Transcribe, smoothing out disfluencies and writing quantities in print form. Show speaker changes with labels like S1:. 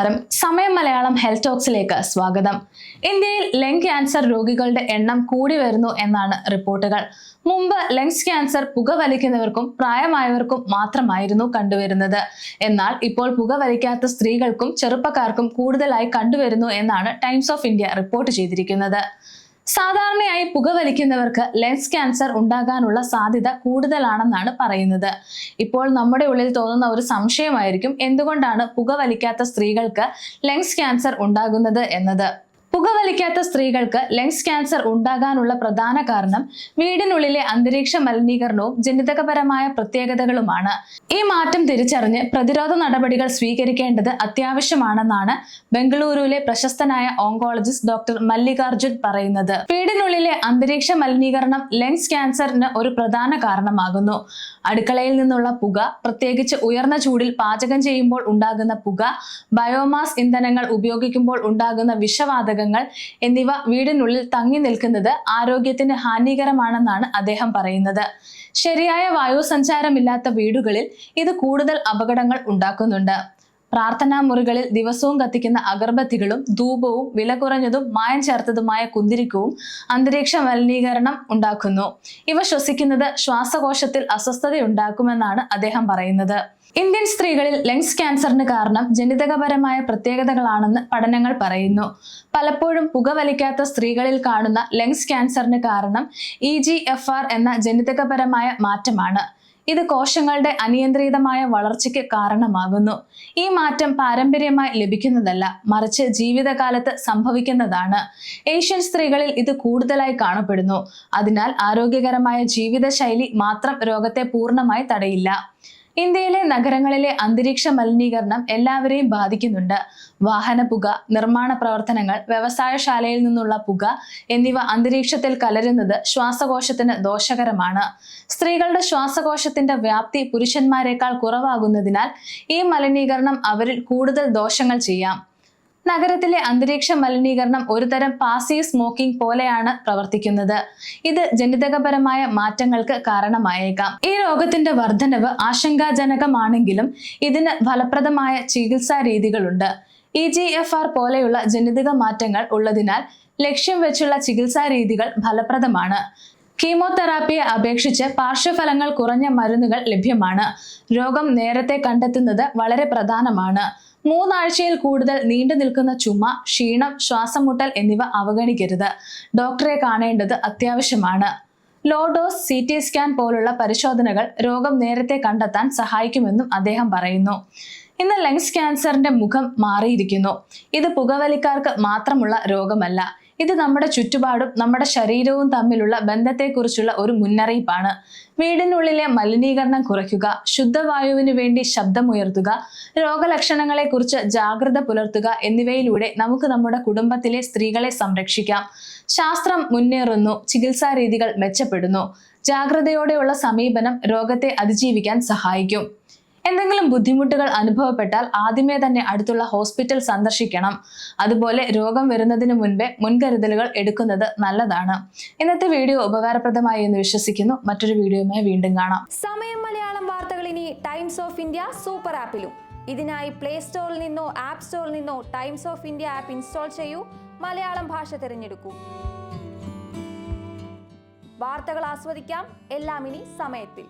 S1: നമസ്കാരം, സമയം മലയാളം ഹെൽത്ത് ടോക്സിലേക്ക് സ്വാഗതം. ഇന്ത്യയിൽ ലങ് ക്യാൻസർ രോഗികളുടെ എണ്ണം കൂടി വരുന്നു എന്നാണ് റിപ്പോർട്ടുകൾ. മുമ്പ് ലങ്സ് ക്യാൻസർ പുകവലിക്കുന്നവർക്കും പ്രായമായവർക്കും മാത്രമായിരുന്നു കണ്ടുവരുന്നത്. എന്നാൽ ഇപ്പോൾ പുകവലിക്കാത്ത സ്ത്രീകൾക്കും ചെറുപ്പക്കാർക്കും കൂടുതലായി കണ്ടുവരുന്നു എന്നാണ് ടൈംസ് ഓഫ് ഇന്ത്യ റിപ്പോർട്ട് ചെയ്തിരിക്കുന്നത്. സാധാരണയായി പുകവലിക്കുന്നവർക്ക് ലങ്സ് ക്യാൻസർ ഉണ്ടാകാനുള്ള സാധ്യത കൂടുതലാണെന്നാണ് പറയുന്നത്. ഇപ്പോൾ നമ്മുടെ ഉള്ളിൽ തോന്നുന്ന ഒരു സംശയമായിരിക്കും, എന്തുകൊണ്ടാണ് പുകവലിക്കാത്ത സ്ത്രീകൾക്ക് ലങ്സ് ക്യാൻസർ ഉണ്ടാകുന്നത് എന്നത്. പുകവലിക്കാത്ത സ്ത്രീകൾക്ക് ലങ്സ് ക്യാൻസർ ഉണ്ടാകാനുള്ള പ്രധാന കാരണം വീടിനുള്ളിലെ അന്തരീക്ഷ മലിനീകരണവും ജനിതകപരമായ പ്രത്യേകതകളുമാണ്. ഈ മാറ്റം തിരിച്ചറിഞ്ഞ് പ്രതിരോധ നടപടികൾ സ്വീകരിക്കേണ്ടത് അത്യാവശ്യമാണെന്നാണ് ബംഗളൂരുവിലെ പ്രശസ്തനായ ഓങ്കോളജിസ്റ്റ് ഡോക്ടർ മല്ലികാർജുൻ പറയുന്നത്. വീടിനുള്ളിലെ അന്തരീക്ഷ മലിനീകരണം ലങ്സ് ക്യാൻസറിന് ഒരു പ്രധാന കാരണമാകുന്നു. അടുക്കളയിൽ നിന്നുള്ള പുക, പ്രത്യേകിച്ച് ഉയർന്ന ചൂടിൽ പാചകം ചെയ്യുമ്പോൾ ഉണ്ടാകുന്ന പുക, ബയോമാസ് ഇന്ധനങ്ങൾ ഉപയോഗിക്കുമ്പോൾ ഉണ്ടാകുന്ന വിഷവാതകങ്ങൾ എന്നിവ വീടിനുള്ളിൽ തങ്ങി നിൽക്കുന്നത് ആരോഗ്യത്തിന് ഹാനികരമാണെന്നാണ് അദ്ദേഹം പറയുന്നത്. ശരിയായ വായു സഞ്ചാരമില്ലാത്ത വീടുകളിൽ ഇത് കൂടുതൽ അപകടങ്ങൾ ഉണ്ടാക്കുന്നുണ്ട്. പ്രാർത്ഥനാ മുറികളിൽ ദിവസവും കത്തിക്കുന്ന അഗർബത്തികളും ധൂപവും വില കുറഞ്ഞതും മായം ചേർത്തതുമായ കുന്തിരിക്കവും അന്തരീക്ഷ മലിനീകരണം ഉണ്ടാക്കുന്നു. ഇവ ശ്വസിക്കുന്നത് ശ്വാസകോശത്തിൽ അസ്വസ്ഥതയുണ്ടാക്കുമെന്നാണ് അദ്ദേഹം പറയുന്നത്. ഇന്ത്യൻ സ്ത്രീകളിൽ ലങ്സ് ക്യാൻസറിന് കാരണം ജനിതകപരമായ പ്രത്യേകതകളാണെന്ന് പഠനങ്ങൾ പറയുന്നു. പലപ്പോഴും പുകവലിക്കാത്ത സ്ത്രീകളിൽ കാണുന്ന ലങ്സ് ക്യാൻസറിന് കാരണം EGFR എന്ന ജനിതകപരമായ മാറ്റമാണ്. ഇത് കോശങ്ങളുടെ അനിയന്ത്രിതമായ വളർച്ചയ്ക്ക് കാരണമാകുന്നു. ഈ മാറ്റം പാരമ്പര്യമായി ലഭിക്കുന്നതല്ല, മറിച്ച് ജീവിതകാലത്ത് സംഭവിക്കുന്നതാണ്. ഏഷ്യൻ സ്ത്രീകളിൽ ഇത് കൂടുതലായി കാണപ്പെടുന്നു. അതിനാൽ ആരോഗ്യകരമായ ജീവിതശൈലി മാത്രം രോഗത്തെ പൂർണ്ണമായി തടയില്ല. ഇന്ത്യയിലെ നഗരങ്ങളിലെ അന്തരീക്ഷ മലിനീകരണം എല്ലാവരെയും ബാധിക്കുന്നുണ്ട്. വാഹന പുക, നിർമ്മാണ പ്രവർത്തനങ്ങൾ, വ്യവസായശാലയിൽ നിന്നുള്ള പുക എന്നിവ അന്തരീക്ഷത്തിൽ കലരുന്നത് ശ്വാസകോശത്തിന് ദോഷകരമാണ്. സ്ത്രീകളുടെ ശ്വാസകോശത്തിന്റെ വ്യാപ്തി പുരുഷന്മാരെക്കാൾ കുറവാകുന്നതിനാൽ ഈ മലിനീകരണം അവരിൽ കൂടുതൽ ദോഷങ്ങൾ ചെയ്യാം. നഗരത്തിലെ അന്തരീക്ഷ മലിനീകരണം ഒരുതരം പാസീവ് സ്മോക്കിംഗ് പോലെയാണ് പ്രവർത്തിക്കുന്നത്. ഇത് ജനിതകപരമായ മാറ്റങ്ങൾക്ക് കാരണമായേക്കാം. ഈ രോഗത്തിന്റെ വർധനവ് ആശങ്കാജനകമാണെങ്കിലും ഇതിന് ഫലപ്രദമായ ചികിത്സാ രീതികളുണ്ട്. EGFR പോലെയുള്ള ജനിതക മാറ്റങ്ങൾ ഉള്ളതിനാൽ ലക്ഷ്യം വെച്ചുള്ള ചികിത്സാ രീതികൾ ഫലപ്രദമാണ്. കീമോതെറാപ്പിയെ അപേക്ഷിച്ച് പാർശ്വഫലങ്ങൾ കുറഞ്ഞ മരുന്നുകൾ ലഭ്യമാണ്. രോഗം നേരത്തെ കണ്ടെത്തുന്നത് വളരെ പ്രധാനമാണ്. 3 ആഴ്ചയിൽ കൂടുതൽ നീണ്ടു നിൽക്കുന്ന ചുമ, ക്ഷീണം, ശ്വാസമുട്ടൽ എന്നിവ അവഗണിക്കരുത്. ഡോക്ടറെ കാണേണ്ടത് അത്യാവശ്യമാണ്. ലോ ഡോസ് CT സ്കാൻ പോലുള്ള പരിശോധനകൾ രോഗം നേരത്തെ കണ്ടെത്താൻ സഹായിക്കുമെന്നും അദ്ദേഹം പറയുന്നു. ഇന്ന് ലങ്സ് ക്യാൻസറിന്റെ മുഖം മാറിയിരിക്കുന്നു. ഇത് പുകവലിക്കാർക്ക് മാത്രമുള്ള രോഗമല്ല. ഇത് നമ്മുടെ ചുറ്റുപാടും നമ്മുടെ ശരീരവും തമ്മിലുള്ള ബന്ധത്തെക്കുറിച്ചുള്ള ഒരു മുന്നറിയിപ്പാണ്. വീടിനുള്ളിലെ മലിനീകരണം കുറയ്ക്കുക, ശുദ്ധവായുവിനു വേണ്ടി ശബ്ദമുയർത്തുക, രോഗലക്ഷണങ്ങളെക്കുറിച്ച് ജാഗ്രത പുലർത്തുക എന്നിവയിലൂടെ നമുക്ക് നമ്മുടെ കുടുംബത്തിലെ സ്ത്രീകളെ സംരക്ഷിക്കാം. ശാസ്ത്രം മുന്നേറുന്നു, ചികിത്സാ രീതികൾ മെച്ചപ്പെടുന്നു. ജാഗ്രതയോടെയുള്ള സമീപനം രോഗത്തെ അതിജീവിക്കാൻ സഹായിക്കും. എന്തെങ്കിലും ബുദ്ധിമുട്ടുകൾ അനുഭവപ്പെട്ടാൽ ആദ്യമേ തന്നെ അടുത്തുള്ള ഹോസ്പിറ്റൽ സന്ദർശിക്കണം. അതുപോലെ രോഗം വരുന്നതിന് മുൻപേ മുൻകരുതലുകൾ എടുക്കുന്നത് നല്ലതാണ്. ഇന്നത്തെ വീഡിയോ ഉപകാരപ്രദമായി എന്ന് വിശ്വസിക്കുന്നു. മറ്റൊരു വീഡിയോയുമായി വീണ്ടും കാണാം.
S2: സമയം മലയാളം വാർത്തകൾ ഇനി ടൈംസ് ഓഫ് ഇന്ത്യ സൂപ്പർ ആപ്പിലും. ഇതിനായി പ്ലേ സ്റ്റോറിൽ നിന്നോ ആപ്പ് സ്റ്റോറിൽ നിന്നോ times of India app install ചെയ്യൂ. മലയാളം ഭാഷ തിരഞ്ഞെടുക്കൂ. വാർത്തകൾ ആസ്വദിക്കാം, എല്ലാം ഇനി സമയത്തിൽ.